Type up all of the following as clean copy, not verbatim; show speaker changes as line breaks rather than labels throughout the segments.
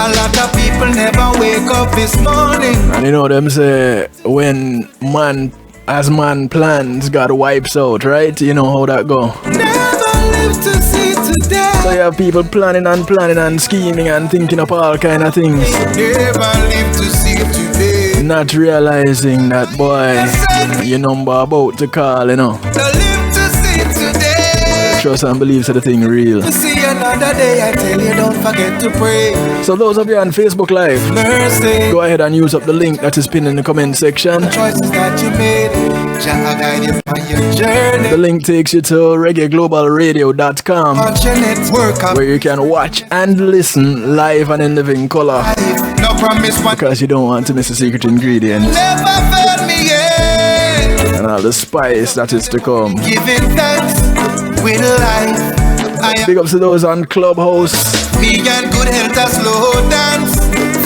A lot of people never wake up this morning.
And you know them say when man plans, God wipes out, right? You know how that go.
Never live to see today.
So you have people planning and scheming and thinking up all kind of things.
Never live to see today.
Not realizing that, boy, your number about to call, you know.
To live to see today.
Trust and believe so the thing real.
To see another day, I tell you, don't forget to pray.
So those of you on Facebook Live,
Mercy.
go ahead and use up the link that is pinned in the comment section.
Choices that you made, Jah guide you on your journey.
The link takes you to reggaeglobalradio.com,
Watch your network up.
where you can watch and listen live and in living color.
No promise one.
Because you don't want to miss the secret ingredient
Never failed me yet.
and all the spice that is to come.
Giving thanks with life. I am
Big ups to those on Clubhouse.
me and good health a slow dance.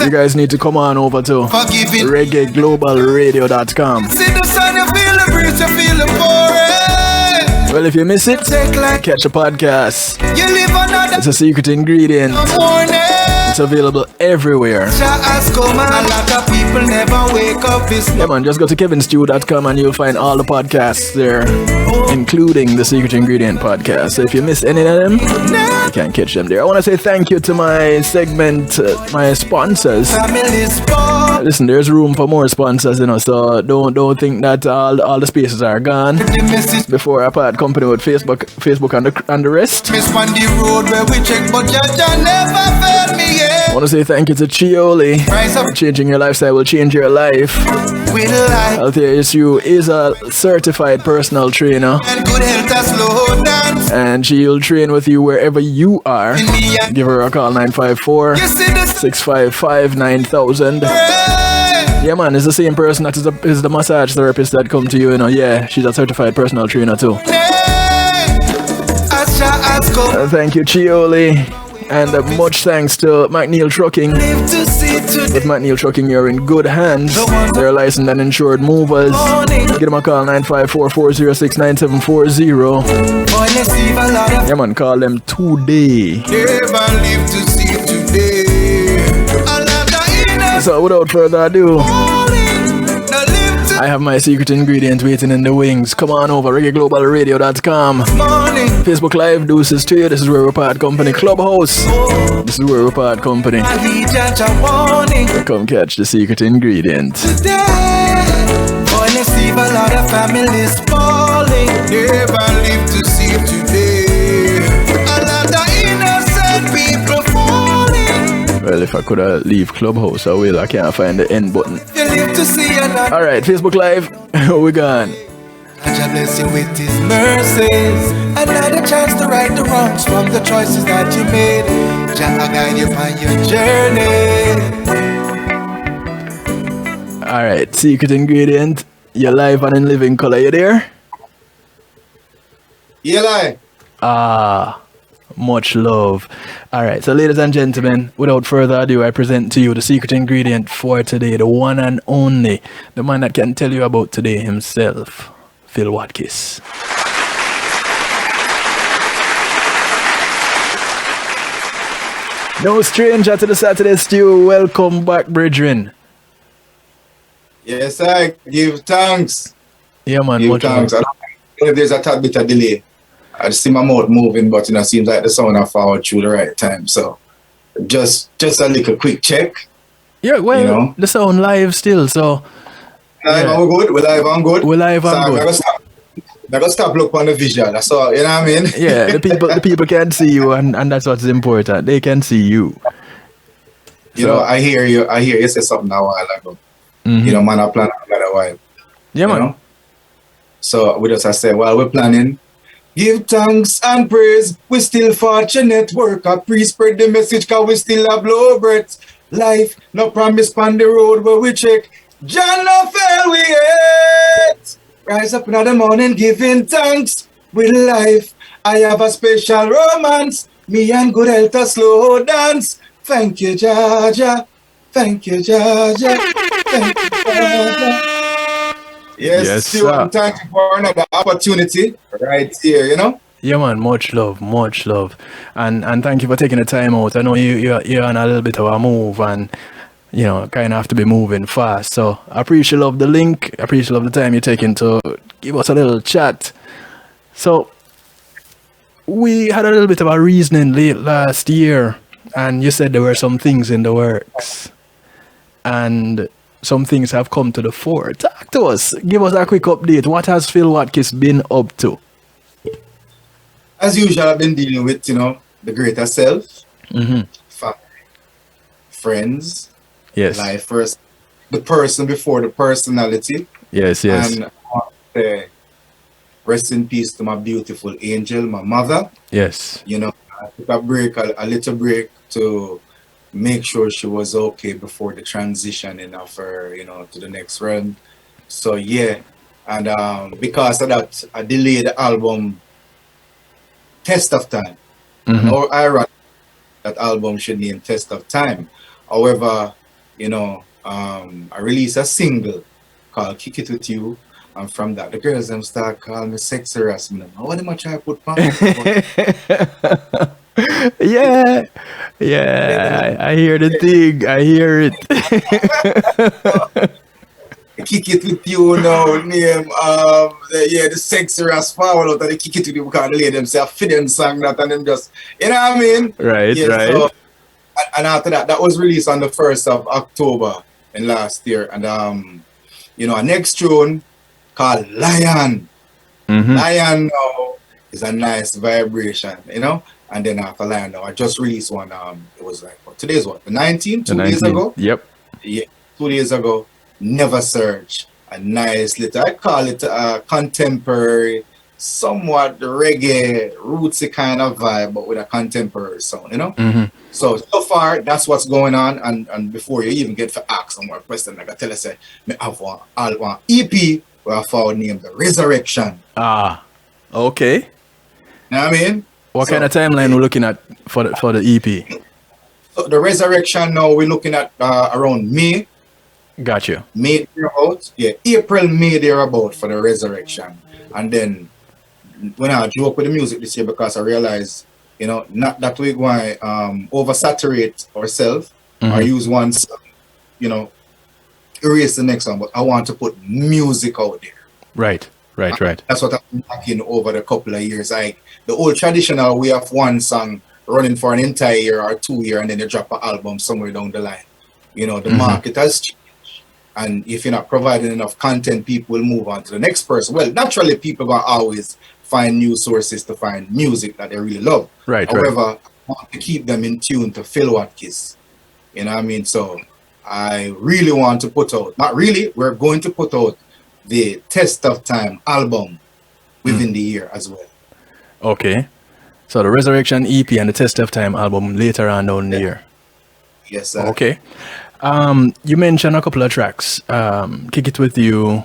You guys need to come on over to
Forgiving.
reggaeglobalradio.com.
See the sun, you feel the breeze, you feel the forest.
Well, if you miss it,
Take like
catch the podcast.
you live another
It's a secret ingredient.
morning.
It's available everywhere.
Jah has come and a lot of people never wake up this
Yeah, man, just go to kevinstew.com and you'll find all the podcasts there, including the Secret Ingredient podcast. So if you miss any of them, you can't catch them there. I want to say thank you to my segment, my sponsors.
family sport.
Listen, there's room for more sponsors, you know, so don't think that all the spaces are gone.
The message
Before I part company with Facebook and the rest.
miss on the road where we check, but Jah never failed me
I
yet.
want to say thank you to Chioli.
Rise up
Changing your lifestyle will change your life.
with life
Althea SU is a certified personal trainer,
and good health a slow dance.
and she'll train with you wherever you are.
In me and
Give her a call, 954
you see the
655 9000.
spray.
Yeah, man, it's the same person that is the massage therapist that come to you, you know. Yeah, she's a certified personal trainer too.
As Jah has come,
Thank you, Chioli. And much thanks to McNeil Trucking.
live to see today.
With McNeil Trucking, you're in good hands. They're licensed and insured movers. Give them a call, 954-406-9740.
Boy, let's leave a lot of
Yeah, man, call them today.
never live to see today. A lot of innocent
So without further ado,
falling. No live to
I have my secret ingredient waiting in the wings. Come on over, reggaeglobalradio.com.
morning.
Facebook Live, deuces to you. This is where we're part company. Clubhouse, this is where we're part company.
I heed Jah warning
Come catch the secret ingredient.
today. Boy, let's leave a lot of families falling. Never live to see today. A lot of innocent people falling.
Well, if I could leave Clubhouse, I will. I can't find the end button.
You live to see another.
Alright, Facebook Live, we gone.
Jah bless you with His mercies. Another chance to right the wrongs from the choices that you made. Jah guide you on your journey.
Alright, secret ingredient. You're live and in living color. You there?
Eli.
Much love. Alright, so ladies and gentlemen, without further ado, I present to you the secret ingredient for today, the one and only, the man that can tell you about today himself, Phil Watkis. No stranger to the Saturday Stew. Welcome back, brethren.
Yes, I give thanks.
Yeah, man.
Give
Much
thanks.
love.
I don't know if there's a tad bit of delay. I see my mouth moving, but it seems like the sound I forward through the right time. So just a little quick check.
Yeah, well,
You know?
the sound live still, so
Live
Yeah.
and we're good. We're live and good.
we're live
So
and
I'm
good.
gonna stop look on the visual. That's all. You know what I mean?
Yeah, the people can see you, and that's what's important. They can see you.
You know, I hear you say something a while ago.
Mhm.
You know, man, I plan a while.
Yeah,
you
man.
know? So we just I say, while we're planning, give thanks and praise. We still fortunate. Work a pre-spread the message, cause we still have low breaths. Life, no promise on the road where we check. John no fail we yet. Rise up in the morning, giving thanks with life. I have a special romance. Me and good health a slow dance. Thank you, Jaja. Thank you, Jaja. Thank you, Jaja. Yes,
Yes,
Stu,
sir.
and thank you for another opportunity right here, you know.
Yeah, man, much love, and thank you for taking the time out. I know you're on a little bit of a move, and kind of have to be moving fast. So I appreciate love the link. I appreciate love the time you're taking to give us a little chat. So we had a little bit of a reasoning late last year, and you said there were some things in the works, and some things have come to the fore. Talk to us. Give us a quick update. What has Phil Watkis been up to?
As usual, I've been dealing with, the greater self, family, friends,
Yes.
life first, the person before the personality.
Yes.
And rest in peace to my beautiful angel, my mother.
Yes.
I took a little break to make sure she was okay before the transitioning of her, to the next realm. So yeah, and because of that, I delayed the album Test of Time. Or ironic, that album should name Test of Time. However, I released a single called Kick It With You. And from that, the girls them start calling me sexy harassment. What am I trying to put on?
Yeah. I hear the thing. I hear it.
Kick It With You now, name the sexy ras follow out of the Kick It With You because the lady them say a film song that and them just what I mean?
Right.
So, and after that was released on the 1st of October in last year. And a next tune called Lion. Lion now is a nice vibration, And then after Lion now, I just released one. It was like today's what? The 19th, 2 days ago?
Yep.
Yeah, 2 days ago. Never Search. A nice little, I call it a contemporary, somewhat reggae, rootsy kind of vibe, but with a contemporary sound, So far, that's what's going on. And before you even get to ask some more questions, like I tell you, say, I have one EP where I found named The Resurrection.
Okay.
You know what I mean?
What kind of timeline we're looking at for the EP?
So The Resurrection now, we're looking at around May.
Got you.
May thereabout. Yeah, April, May thereabout for The Resurrection. And then when I joke with the music this year because I realized, not that we go oversaturate ourselves or use one song, erase the next one, but I want to put music out there.
Right.
That's what I've been talking over the couple of years. Like the old traditional way of one song running for an entire year or 2 years and then you drop an album somewhere down the line. The market has changed. And if you're not providing enough content, people will move on to the next person. Well, naturally, people will always find new sources to find music that they really love.
Right.
However, I want to keep them in tune to Phil Watkis. You know what I mean? So I really want to put out, not really, we're going to put out the Test of Time album within the year as well. Okay.
So the Resurrection EP and the Test of Time album later on down the year.
Yes, sir.
Okay. You mentioned a couple of tracks. Kick It With You,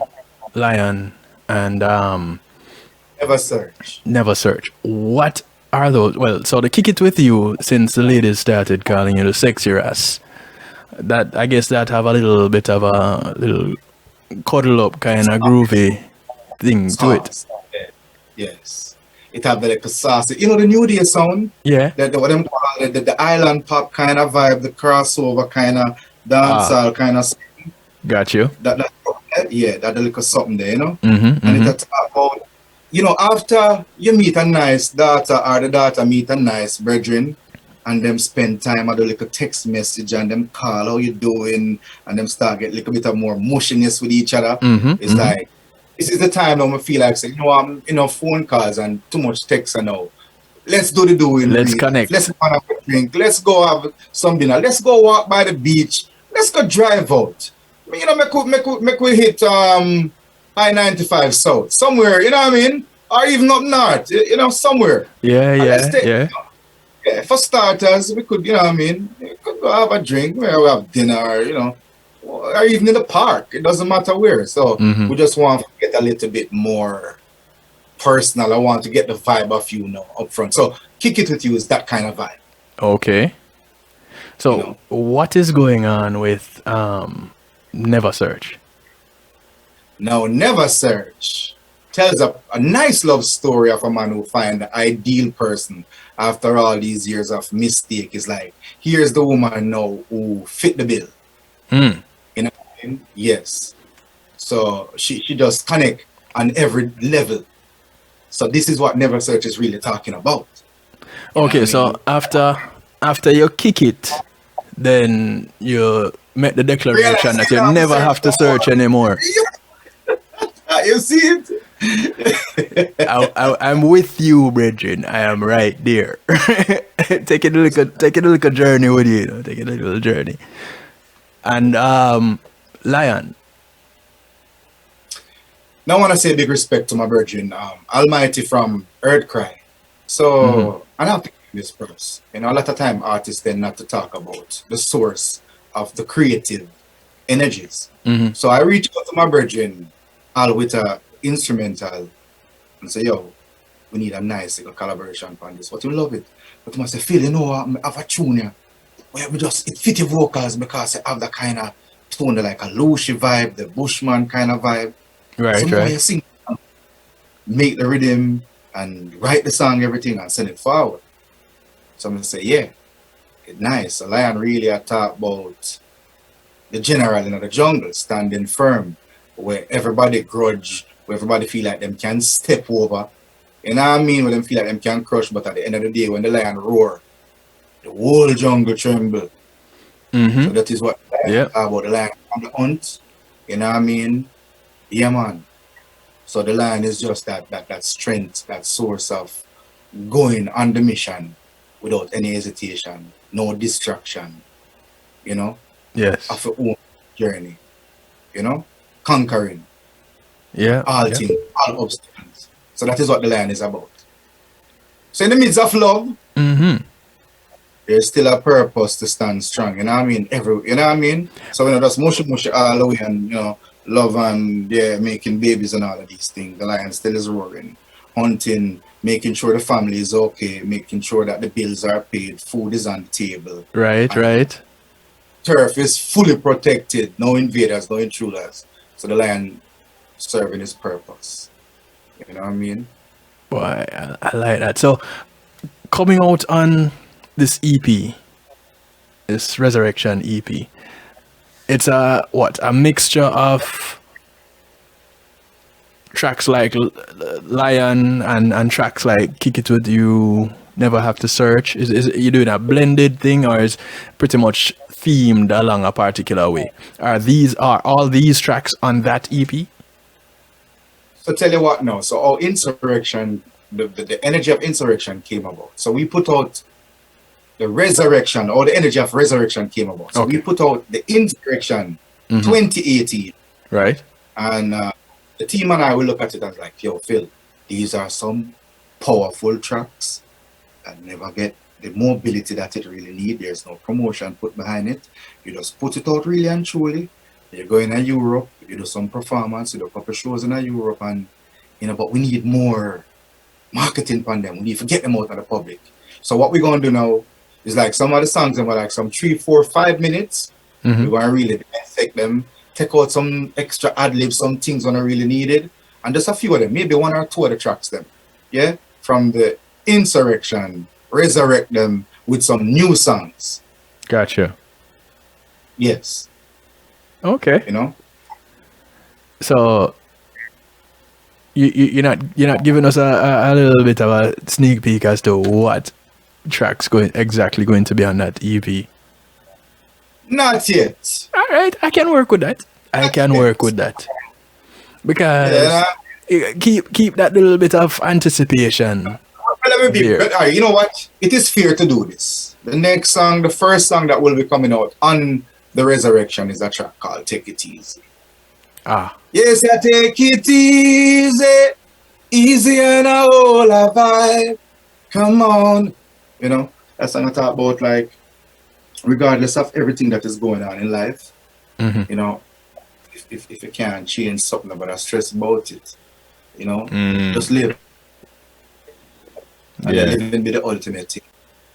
Lion, and Never Search. What are those? Well, so the Kick It With You, since the ladies started calling you the sexy ass, that I guess that have a little bit of a little cuddle up kind of groovy thing to it.
Yes. It have like a saucy, the New Day sound?
Yeah.
What them call it, the island pop kind of vibe, the crossover kind of dancehall kind of thing.
Got you.
That little something there,
Mm-hmm,
and it talk about, after you meet a nice daughter or the daughter meet a nice brethren and them spend time at the little text message and them call, how you doing? And them start get a little bit of more mushiness with each other. It's like, this is the time now I feel like saying, I'm phone calls and too much text and now. Let's do the doing.
Let's connect.
Let's go have a drink. Let's go have some dinner. Let's go walk by the beach. Let's go drive out. Make we hit I-95 South. Somewhere, you know what I mean? Or even up north, somewhere.
Yeah.
Yeah, for starters, we could, we could go have a drink, where we have dinner, or even in the park. It doesn't matter where. So we just want to get a little bit more personal. I want to get the vibe of you up front. So Kick It With You is that kind of vibe.
Okay. So what is going on with Never Search?
Now, Never Search tells a nice love story of a man who find the ideal person after all these years of mistake. Is like, here's the woman now who fit the bill.
Mm.
You know what I mean? Yes. So she does connect on every level. So this is what Never Search is really talking about. You know
Okay,
what I
so
mean?
after you kick it, then you make the declaration
Realize,
that
you
you
know,
never
search
have to
no
search
more.
anymore.
You see it?
I'm with you, Bridget. I am right there. Taking a little journey with you, taking a little journey. And Lion.
Now I want to say big respect to my virgin, Almighty from Earthcry.
Mm-hmm.
So, and I have to give this props. You know, a lot of time artists tend not to talk about the source of the creative energies.
Mm-hmm.
So I reached out to my virgin, Al, with a instrumental and say, yo, we need a nice little collaboration on this. But you love it. But you must say, Phil, you know what, I have a tune here where we just, it fit your vocals because it have that kind of tone, like a Lucy vibe, the Bushman kind of vibe. So
Right,
now
right.
you sing, make the rhythm and write the song, everything, and send it forward. So I'm gonna say, yeah, it's nice. So Lion really talk about the general in the jungle, standing firm, where everybody grudge, where everybody feel like them can step over. You know what I mean? Where them feel like them can crush, but at the end of the day, when the lion roar, the whole jungle tremble. So
Mm-hmm.
that is what
Yeah.
about the lion on the hunt. You know what I mean? Yeah, man. So the lion is just that strength, that source of going on the mission without any hesitation, no distraction, you know,
Yes.
of your own journey, you know, conquering
Yeah.
all
Yeah.
things, all obstacles. So that is what the lion is about. So in the midst of love,
Mm-hmm.
there's still a purpose to stand strong. You know what I mean? You know what I mean? So we're not just mushy all the way and love and yeah, making babies and all of these things. The lion still is roaring, hunting, making sure the family is okay, making sure that the bills are paid, food is on the table,
Right,
and
right.
turf is fully protected, no invaders, no intruders. So the lion serving his purpose. You know what I mean?
Boy, I like that. So coming out on this EP, this Resurrection EP, it's a mixture of tracks like Lion and tracks like Kick It With You, Never Have to Search. Is you doing a blended thing, or is pretty much themed along a particular way? Are all these tracks on that EP?
So tell you what now. So our insurrection, the energy of insurrection came about. So we put out the resurrection, or the energy of resurrection came about. So we
Okay.
put out the insurrection
Mm-hmm.
2018.
Right.
And the team and I will look at it as like, yo, Phil, these are some powerful tracks that never get the mobility that it really needs. There's no promotion put behind it. You just put it out really and truly. You're going to Europe, you do some performance, you do a couple shows in Europe, and but we need more marketing on them. We need to get them out of the public. So what we're gonna do now is like some of the songs that were like some 3, 4, 5 minutes.
Mm-hmm.
We're gonna really dissect them, take out some extra ad libs, some things when I really needed, and just a few of them, maybe 1 or 2 of the tracks them. Yeah, from the insurrection, resurrect them with some new songs.
Gotcha.
Yes,
Okay.
you know.
So you're not giving us a little bit of a sneak peek as to what tracks exactly going to be on that EP.
Not yet.
All right, I can work with that. I can work with that because
Yeah.
keep that little bit of anticipation
But let me be,
there.
but you know what? It is fair to do this. The next song, the first song that will be coming out on the resurrection is a track called Take It Easy.
Ah,
Yes, I take it easy, easy and a whole a vibe. Come on. That's song I talk about like, regardless of everything that is going on in life,
mm-hmm.
if you can't change something but I stress about it, just live. And
Yeah.
living be the ultimate thing.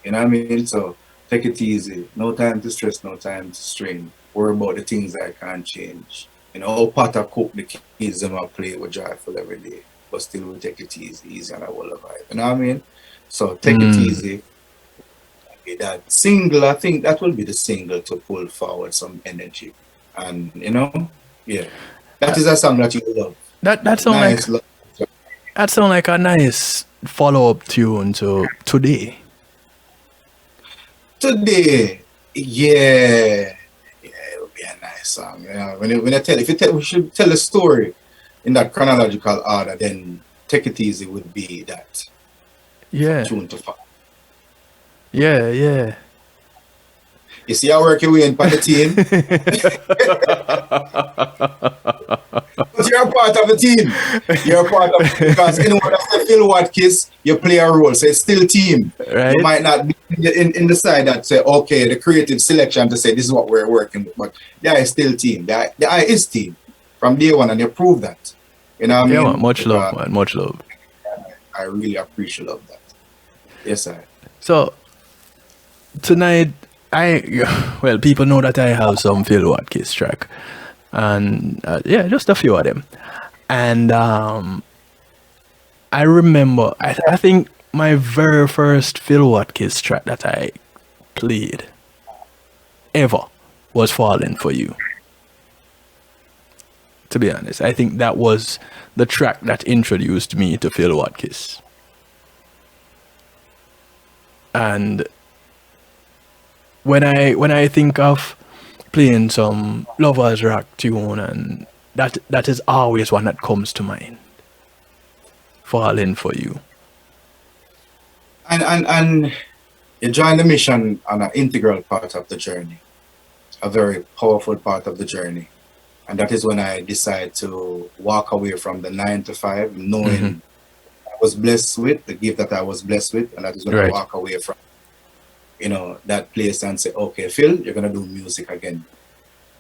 You know what I mean? So take it easy. No time to stress, no time to strain. Worry about the things that I can't change. How pot I cook, the kids them I play with joyful every day. but still we take it easy and I will vibe. You know what I mean? So take it easy. That single, I think that will be the single to pull forward some energy. And you know, yeah. That is a song that you love.
That sound
Nice
like
love.
that sound like a nice follow-up tune to Today.
Today, yeah, it would be a nice song. You know, we should tell a story in that chronological order, then Take It Easy would be that
Yeah.
tune to follow.
Yeah.
You see, I work your way in for the team, but you're a part of the team. You're a part of it because anyone that's Phil Watkis, you play a role, so it's still team.
Right.
You might not be in the side that say, okay, the creative selection to say this is what we're working with, but the eye is still team. The eye is team from day one, and you prove that. You know what I mean?
Yeah, man, much love, man. Much love.
I really appreciate that. Yes, sir.
So tonight, well, people know that I have some Phil Watkis track, and yeah, just a few of them. And I remember, I think my very first Phil Watkis track that I played ever was "Falling for You." To be honest, I think that was the track that introduced me to Phil Watkis. And when I think of playing some lovers rock tune, and that is always one that comes to mind. "Falling for You."
And you join the mission on an integral part of the journey, a very powerful part of the journey. And that is when I decide to walk away from the 9 to 5, knowing I was blessed with the gift that I was blessed with. And that is when I walk away from, you know, that place and say, okay, Phil, you're going to do music again.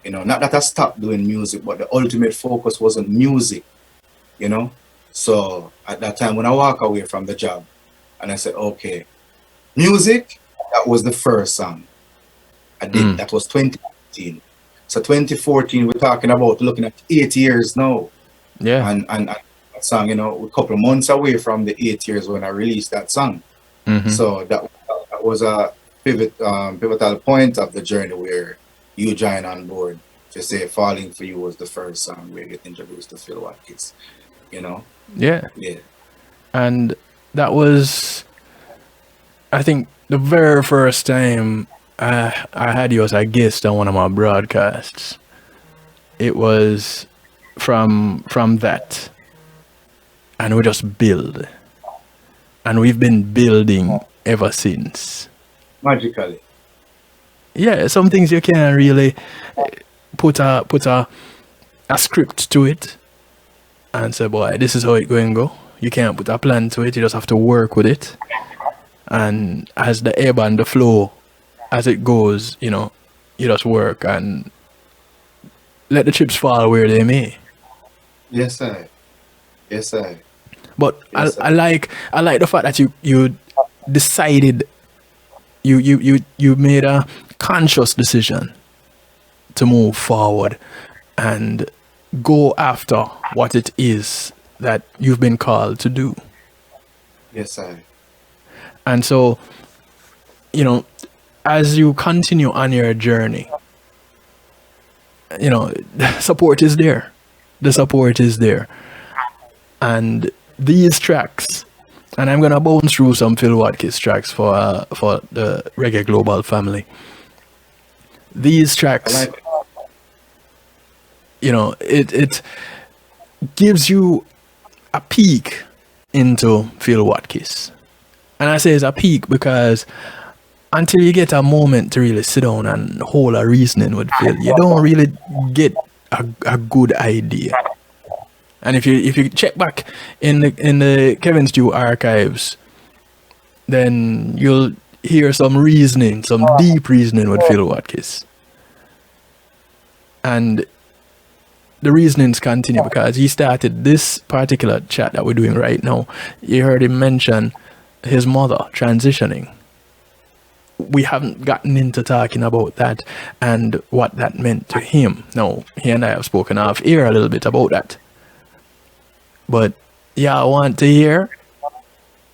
You know, not that I stopped doing music, but the ultimate focus wasn't music, you know. So at that time when I walk away from the job and I said, okay, music, that was the first song I did. That was 2014. So 2014, we're talking about looking at 8 years now.
Yeah.
And that song, you know, a couple of months away from the 8 years when I released that song. So that was a pivotal point of the journey where you join on board to say "Falling for You" was the first song where you get introduced to Phil Watkis, you know?
Yeah.
Yeah.
And that was, I think, the very first time I had you as a guest on one of my broadcasts. It was from that, and we just build, and we've been building ever since.
Magically.
Yeah, some things you can't really put a script to it and say, boy, this is how it's going to go. You can't put a plan to it. You just have to work with it, and as the ebb and the flow, as it goes, you know, you just work and let the chips fall where they may.
Yes, sir. Yes, sir.
But
Yes,
I like the fact that you decided, you made a conscious decision to move forward and go after what it is that you've been called to do.
Yes, sir.
And so, you know, as you continue on your journey, you know, support is there. The support is there. And these tracks, and I'm gonna bounce through some Phil Watkis tracks for the Reggae Global family. These tracks, you know, it gives you a peek into Phil Watkis. And I say it's a peek because until you get a moment to really sit down and hold a reasoning with Phil, you don't really get a good idea. And if you check back in the Kevin Stew archives, then you'll hear some reasoning, some deep reasoning with Phil Watkis. And the reasonings continue because he started this particular chat that we're doing right now. You heard him mention his mother transitioning. We haven't gotten into talking about that and what that meant to him. Now, he and I have spoken off air a little bit about that. But y'all want to hear,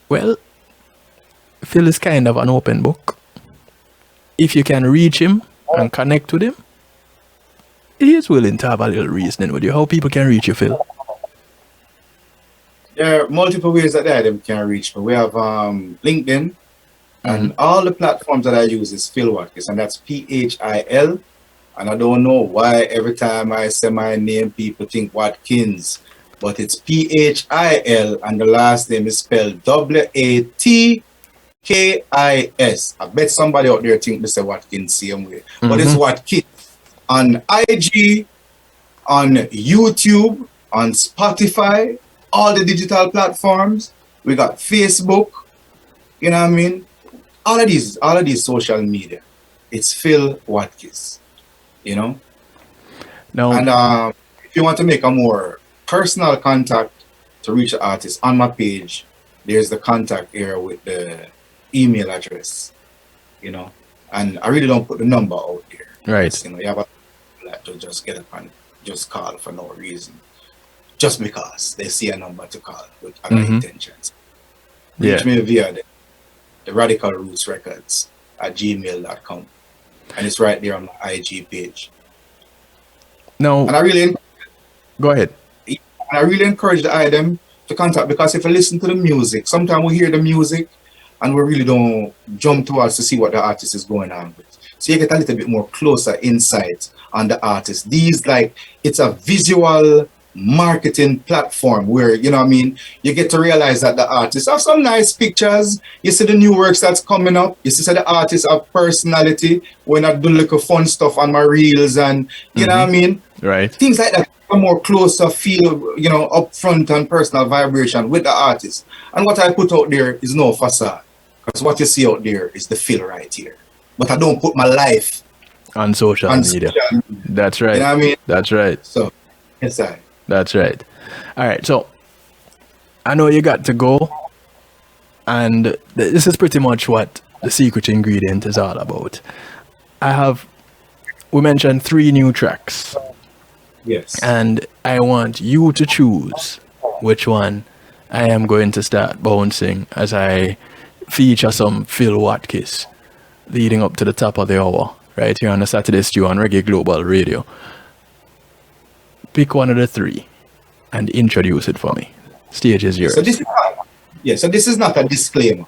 well, Phil is kind of an open book. If you can reach him and connect with him, he is willing to have a little reasoning with you. How people can reach you, Phil?
There are multiple ways that them can reach me. We have LinkedIn, and all the platforms that I use is Phil Watkis, and that's PHIL. And I don't know why every time I say my name, people think Watkins, but it's PHIL, and the last name is spelled WATKIS. I bet somebody out there think Mr. Watkins same way, but it's Watkins. On IG, on YouTube, on Spotify, all the digital platforms. We got Facebook, you know what I mean? All of these social media. It's Phil Watkis, you know?
No.
And if you want to make a more personal contact to reach the artist, on my page, there's the contact area with the email address, you know? And I really don't put the number out there.
Right.
You know, you have a to just get up and just call for no reason, just because they see a number to call with other intentions. Reach me via the Radical Roots Records at gmail.com, and it's right there on my IG page.
No,
and I really
go ahead.
And I really encourage the item to contact, because if you listen to the music, sometimes we hear the music and we really don't jump towards to see what the artist is going on with. So you get a little bit more closer insight on the artist. It's a visual marketing platform where, you know what I mean, you get to realize that the artists have some nice pictures. You see the new works that's coming up. You see the artists have personality when I do little fun stuff on my reels, and you know what I mean?
Right.
Things like that. A more closer feel, you know, upfront and personal vibration with the artist. And what I put out there is no facade. Because what you see out there is the feel right here. But I don't put my life
on social media. That's right.
You know what I mean?
That's right.
So, yes, I.
That's right. All right. So, I know you got to go. And this is pretty much what the secret ingredient is all about. We mentioned 3 new tracks.
Yes.
And I want you to choose which one I am going to start bouncing as I feature some Phil Watkis leading up to the top of the hour right here on the Saturday Stew on Reggae Global Radio. Pick one of the 3 and introduce it for me. Stage is yours.
So this is not a disclaimer,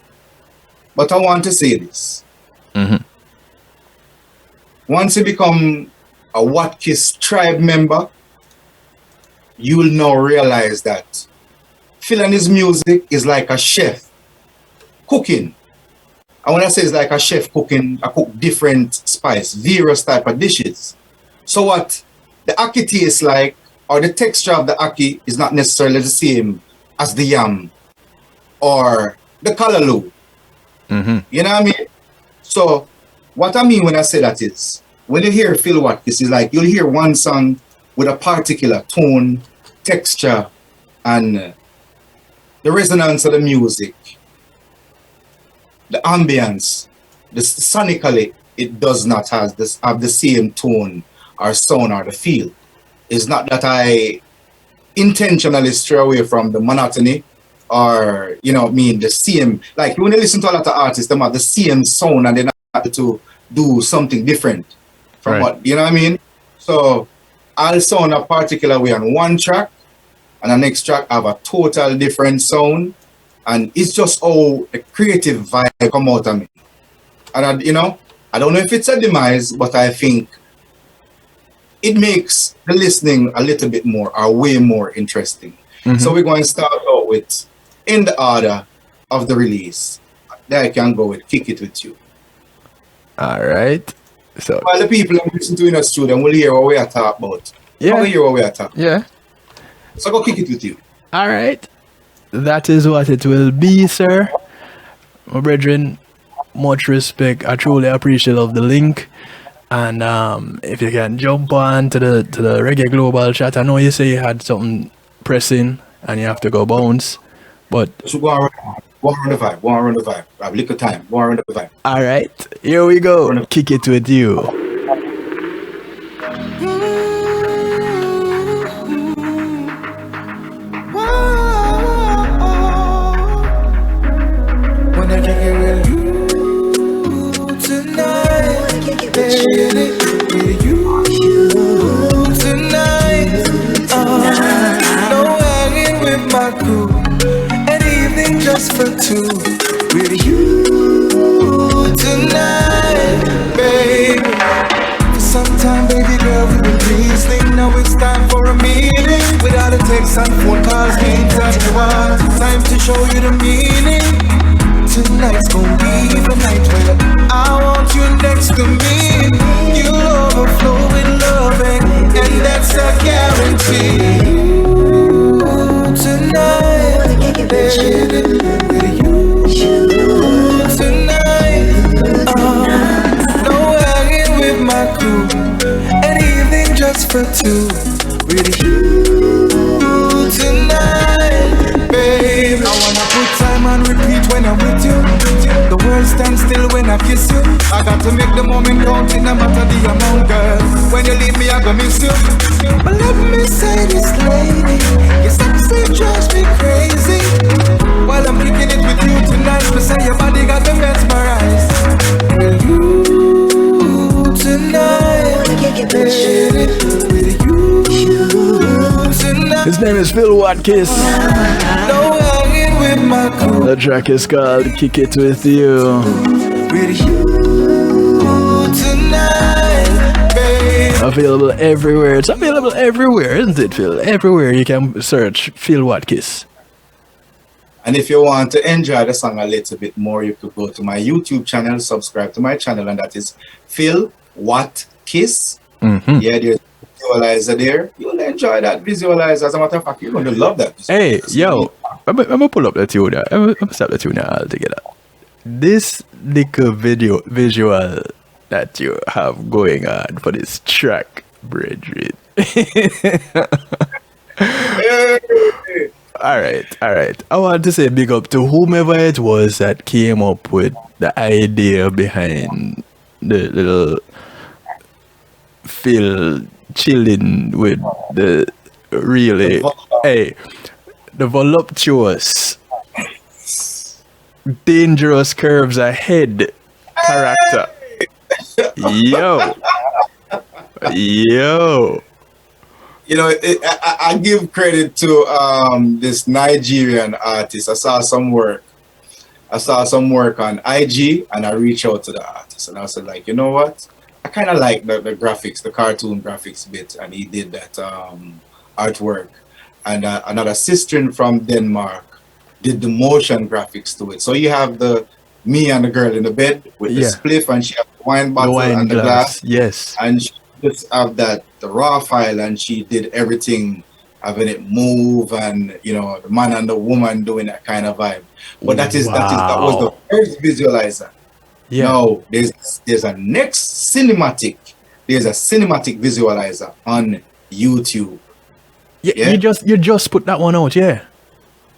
but I want to say this. Once you become a Watkis tribe member, you will now realize that Phil and his music is like a chef cooking. And when I say it's like a chef cooking, I cook different spice, various type of dishes. So what the ackee tastes like, or the texture of the ackee, is not necessarily the same as the yam or the callaloo. You know what I mean? So what I mean when I say that is, when you hear Phil Watkis, it's like you'll hear one song with a particular tone, texture, and the resonance of the music, the ambience, the sonically, it does not have the same tone or sound or the feel. It's not that I intentionally stray away from the monotony or, you know, the same. Like when you listen to a lot of artists, they have the same sound and they're not to do something different from what, you know what I mean? So I'll sound a particular way on one track, and the next track have a total different sound, and it's just how the creative vibe come out of me. And I don't know if it's a demise, but I think it makes the listening a little bit more, or way more interesting. So we're going to start out with, in the order of the release, there I can go with Kick It With You.
All right. So
while the people who listen to in the studio will hear what we are talking about.
Yeah.
Will hear what we are talking.
Yeah.
So go Kick It With You.
All right. That is what it will be, sir. My brethren, much respect. I truly appreciate of the link. And if you can jump on to the Reggae Global chat. I know you say you had something pressing and you have to go bounce. But
so go on the vibe. I have little time. Go on the vibe.
All right. Here we go. Kick It With You.
texts and phone calls mean that you are. Time to show you the meaning. Tonight's gonna be the night where I want you next to me. You'll overflow with loving, and that's a guarantee. Tonight, baby, with you tonight. No hanging with my crew, an evening just for two. With you tonight, baby. I wanna put time on repeat when I'm with you. The world stands still when I kiss you. I got to make the moment count in no matter the amount, girl. When you leave me, I gonna miss you. But let me say this, lady, your sex sleep drives me crazy. While I'm kicking it with you tonight, but say your body got me mesmerized. With you tonight, baby, with you tonight.
His name is Phil Watkis.
No hanging with my crew.
The track is called Kick It With You.
With you tonight, babe.
Available everywhere. It's available everywhere, isn't it, Phil? Everywhere you can search Phil Watkis.
And if you want to enjoy the song a little bit more, you could go to my YouTube channel, subscribe to my channel, and that is Phil Watkis.
Mm-hmm.
Yeah, there's a visualizer there. You'll enjoy that visualizer. As a matter of fact, you're going to love that.
Hey, yo, I'm gonna pull up the tune there. I'm gonna stop the tune now altogether. This little visual that you have going on for this track, brethren. All right. I want to say big up to whomever it was that came up with the idea behind the little Phil chilling with the really, the voluptuous, dangerous curves ahead character. Yo.
You know, I give credit to this Nigerian artist. I saw some work on IG, and I reached out to the artist, and I said, like, you know what? I kind of like the graphics, the cartoon graphics bit, and he did that artwork. And another sister from Denmark did the motion graphics to it. So you have me and the girl in the bed with the spliff, and she has the wine bottle and the glass.
Yes.
And she just have the raw file, and she did everything, having it move, and you know, the man and the woman doing that kind of vibe. But that was the first visualizer. Yeah. Now there's a next cinematic. There's a cinematic visualizer on YouTube.
Yeah. You just put that one out, yeah.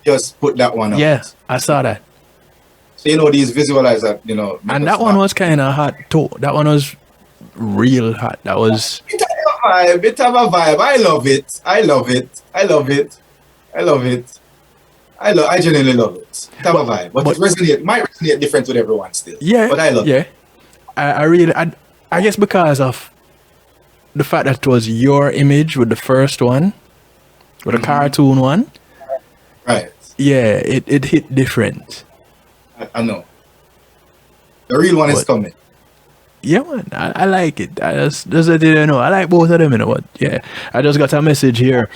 Just put that one out.
Yeah, I saw that.
So you know these visualizer, you know.
And that one was kind of hot too. That one was real hot. That was.
It have a vibe. I genuinely love it. It have a vibe, but it might resonate different with everyone still.
Yeah,
but I love it.
I guess because of the fact that it was your image with the first one, with the cartoon one.
Right.
Yeah, it hit different.
I know. The real one is coming.
Yeah, man, I like it. I just didn't know. I like both of them, you know what? Yeah, I just got a message here.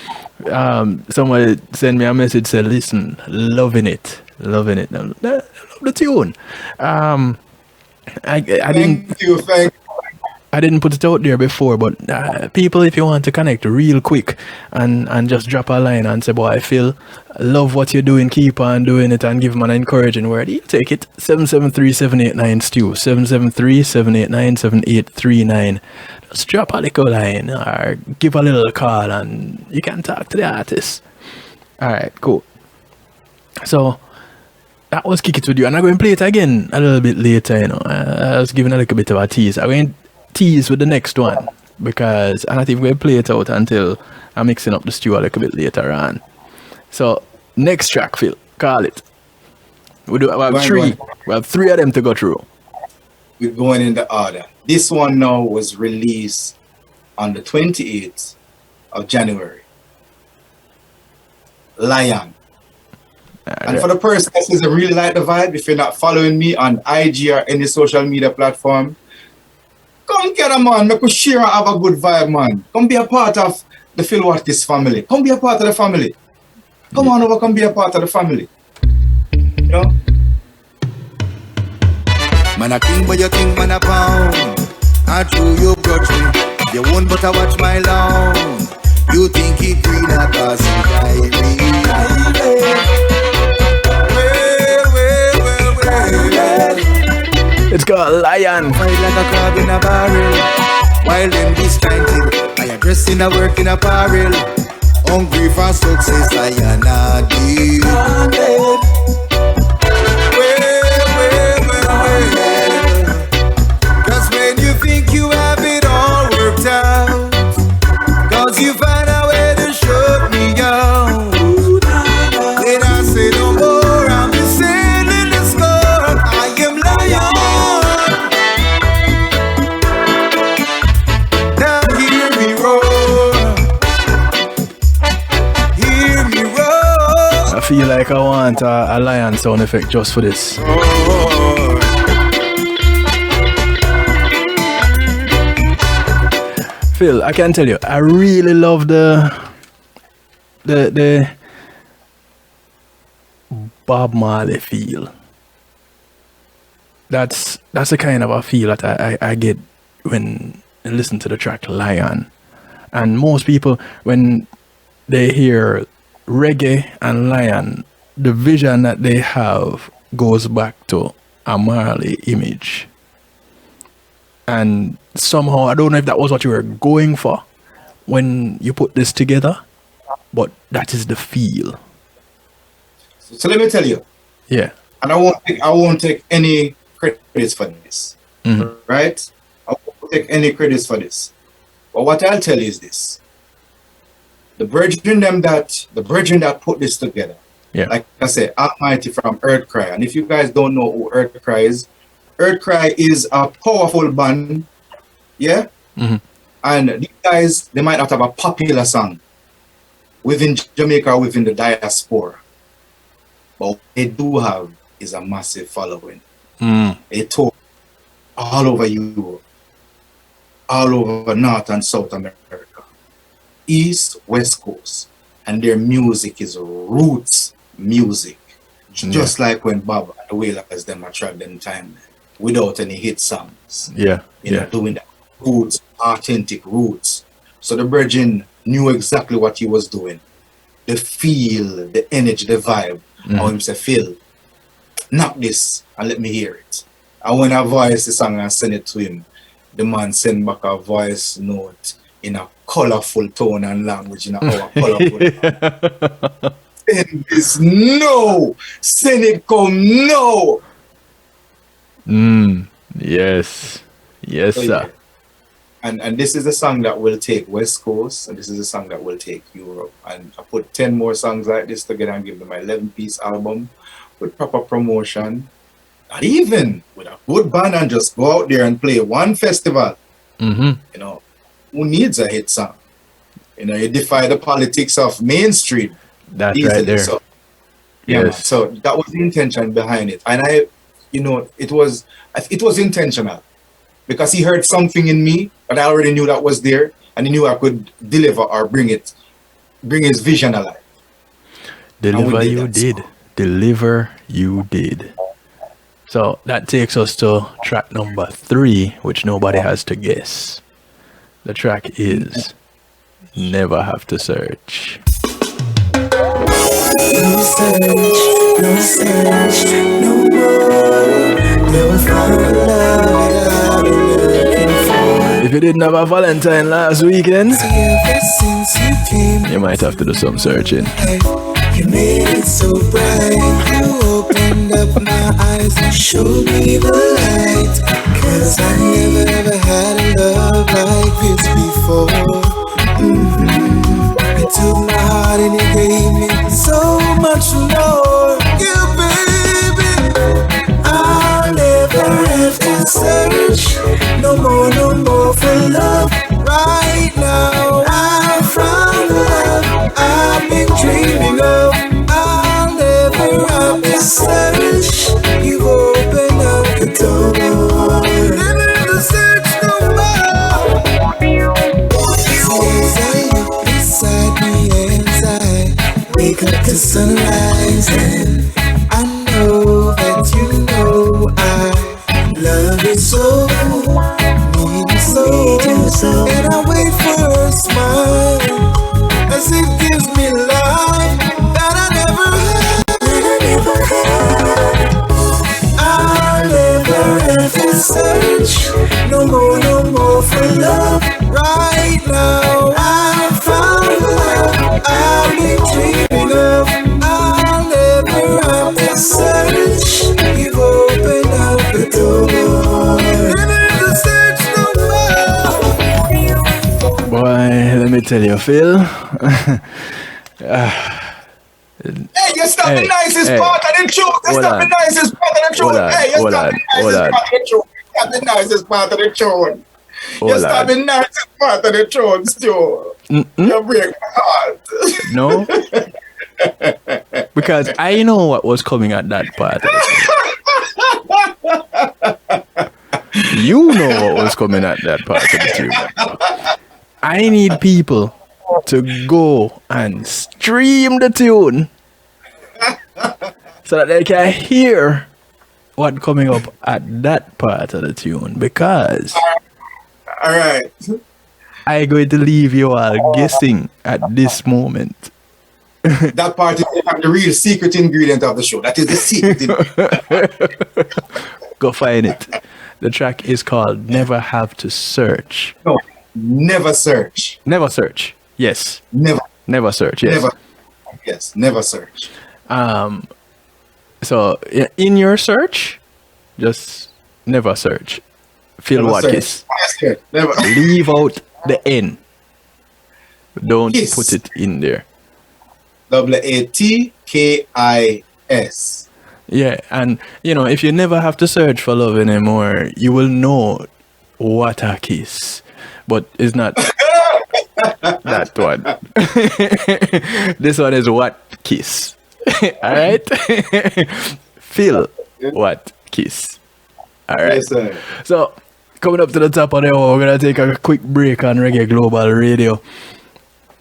Somebody sent me a message, said, listen, loving it. I love the tune. I didn't put it out there before, but people, if you want to connect real quick and just drop a line and say, boy, I love what you're doing, keep on doing it, and give them an encouraging word, you take it. 773-789-STEW, 773-789-7839. Just drop a little line or give a little call and you can talk to the artist. Alright, cool. So that was Kick It With You, and I'm going to play it again a little bit later, you know. I was giving a little bit of a tease. I'm going to tease with the next one because I'm not even going to play it out until I'm mixing up the stew a little bit later on. So next track, Phil, call it. We have three. We have three of them to go through.
We're going in the order. This one now was released on the 28th of January. Lion. And for the person that says I really like the vibe, if you're not following me on IG or any social media platform, come get a man, make us share and have a good vibe, man. Come be a part of the Phil Watkis family. Come be a part of the family. Come on over, come be a part of the family. You know?
Man a king, but you think man a pound. I true you grudge me. You won't but I watch my lawn. You think he green a cause he diary.
It's called Lion.
Fight like a crab in a barrel. While them disjointed, I dress in a work in apparel. Hungry for success, I am not deep. Cause when you think you have it all worked out, cause you find a way to shut me out. Then I say no more, I'm just sailing the storm. I am lion. Now hear me roar. Hear me roar.
I feel like I want a lion sound effect just for this. Phil, I can tell you, I really love the Bob Marley feel. That's the kind of a feel that I get when I listen to the track Lion. And most people, when they hear reggae and Lion, the vision that they have goes back to a Marley image. And somehow, I don't know if that was what you were going for when you put this together, but that is the feel.
So let me tell you,
Yeah.
and I won't take any credits for this. Right? I won't take any credits for this. But what I'll tell you is this. The brethren that put this together,
Yeah.
like I said, Almighty from Earthcry. And if you guys don't know who Earthcry is a powerful band, yeah? And these guys, they might not have a popular song within Jamaica or within the diaspora. But what they do have is a massive following. They tour all over Europe, all over North and South America, East, West Coast. And their music is roots music. Just like when Bob and the Wailers them a track them time without any hit songs.
Yeah.
You know, doing that roots, authentic roots. So the Virgin knew exactly what he was doing. The feel, the energy, the vibe. How him say, Phil, knock this and let me hear it. And when I voice the song and send it to him, the man send back a voice note in a colorful tone and language, in our colorful. Send this, no! Send it, come, no!
Yes. Yes,
So,
sir.
And this is a song that will take West Coast, and this is a song that will take Europe. And I put 10 more songs like this together and give them my 11-piece album with proper promotion. Not even with a good band, and just go out there and play one festival. You know, who needs a hit song? You know, you defy the politics of mainstream.
That's
easily.
right there.
So, yeah,
Yes.
so that was the intention behind it. And it was intentional. Because he heard something in me, but I already knew that was there, and he knew I could deliver or bring his vision alive.
Deliver
did
you
that
did.
song.
Deliver you did. So that takes us to track number 3, which nobody has to guess. The track is Never Have to Search.
No search, no more. Never found the love I've been looking for.
If you didn't have a Valentine last weekend,
Ever since you came,
you might have to do some searching.
you made it so bright. You opened up my eyes and showed me the light. 'Cause I never ever had a love like this before. You took my heart and you gave me so much more. You baby, I'll never have to search no more for love. Right now I found the love I've been dreaming of. I'll never have to search. You've opened up the door. Never have to search no more. sunrise, and I know that you know I love you so, need you so, and I wait for her smile as it gives me life that I never had. I'll never have to search no more for love. Right now I found love I've been dreaming of. I'll never have to search. You've opened up the door. Never have to search no more.
Boy, let me tell you, Phil.
Hey, you stop the nicest part of the truth. You stop the nicest part of the truth. Hey, you stop the nicest part of the truth. Stop the nicest part of the truth. You stop the nicest part of the truth, Stu. You break my heart.
No? Because I know what was coming at that part. You know what was coming at that part of the tune. I need people to go and stream the tune so that they can hear what's coming up at that part of the tune, because
all right,
I'm going to leave you all guessing at this moment.
That part is the real secret ingredient of the show. That is the secret ingredient.
Go find it. The track is called Never Have to Search.
No, never search.
Never search. Yes.
Never
search. Yes.
Never search.
So in your search, just never search. Phil Watkis.
Never.
Leave out the N. Don't
Kiss.
put it in there.
Watkis.
Yeah, and if you never have to search for love anymore, you will know what a kiss. But it's not that one. This one is what kiss. Alright? Feel what kiss. Alright.
Yes, sir.
So coming up to the top of the hour, we're gonna take a quick break on Reggae Global Radio.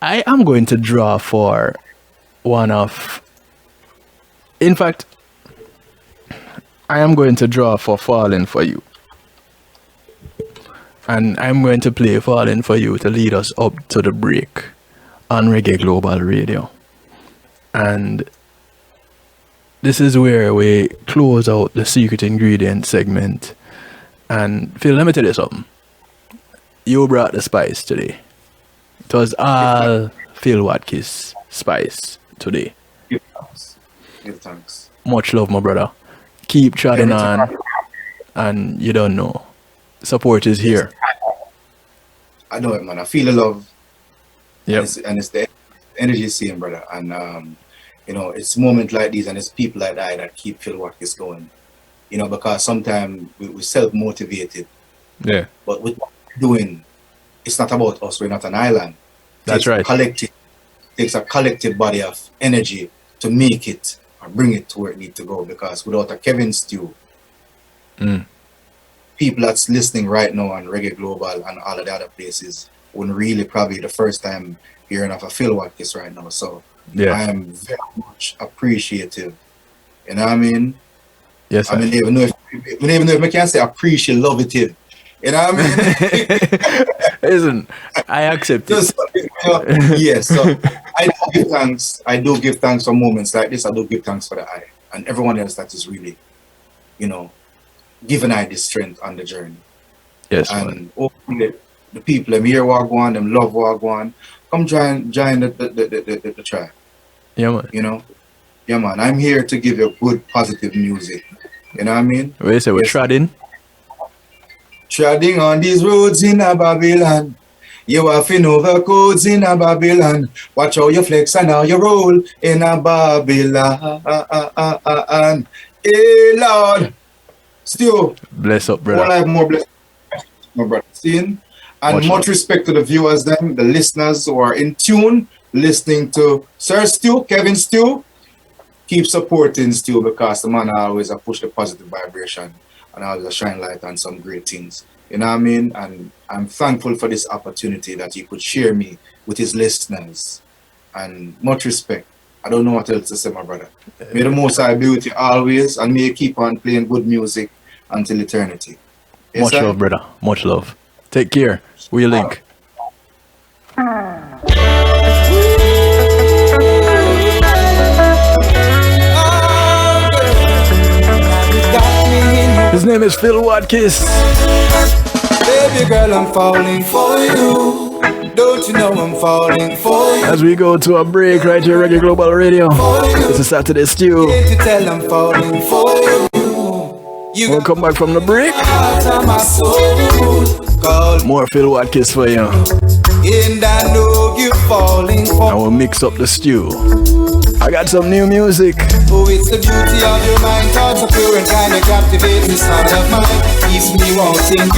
I am going to draw for one of, in fact, I am going to draw for Falling For You. And I'm going to play Falling For You to lead us up to the break on Reggae Global Radio. And this is where we close out the secret ingredient segment. And Phil, let me tell you something. You brought the spice today. It was all Phil Watkis spice today.
Give thanks. Give thanks.
Much love, my brother. Keep trotting on. And you don't know. Support is here.
I know it, man. I feel the love.
Yep.
And it's the energy same, brother. And, it's moments like these and it's people like that keep Phil Watkis going. Because sometimes we're self-motivated.
Yeah.
But with what we're doing, it's not about us. We're not an island.
That's right.
It takes a collective body of energy to make it or bring it to where it needs to go. Because without a Kevin Stew, people that's listening right now on Reggae Global and all of the other places wouldn't really probably the first time hearing of a Phil Watkis right now. So
yeah.
I am very much appreciative. You know what I mean?
Yes, sir.
I mean, even though if I can't say appreciate, love it. You know what I mean?
Listen, I accept it.
Yes, so I do give thanks. I do give thanks for moments like this. I do give thanks for the I and everyone else that is really, giving I this strength on the journey.
Yes,
and hopefully the people them here walk on, them love walk on, come join the tribe.
Yeah, man.
Yeah, man. I'm here to give you good, positive music. You know what I mean?
Wait a second, we're treading?
Treading on these roads in a Babylon. You have to know the codes in a Babylon. Watch how you flex and how you roll in a Babylon. Hey, Lord. Still.
Bless up, brother.
All I have more blessings, my brother. Seeing? And much respect to the viewers, the listeners who are in tune, listening to Sir Stu, Kevin Stu. Keep supporting Stu because the man always push the positive vibration and always shine light on some great things. You know what I mean? And I'm thankful for this opportunity that he could share me with his listeners. And much respect. I don't know what else to say, my brother. May the Most High be with you always, and may you keep on playing good music until eternity. Yes,
Much love, brother. Much love. Take care. We link. His name is Phil Watkis.
Baby girl, I'm falling for you. Don't you know I'm falling for you?
As we go to a break right here, Reggae Global Radio. It's a Saturday stew.
Can't you tell I'm falling for you?
We'll come back from the break. More Phil Watkis for you.
And I know you're falling for.
And we'll mix up the stew. I got some new music.
Oh, it's the beauty of your mind. Thoughts are pure and kind of captivating. Sound of mine keeps me wanting you.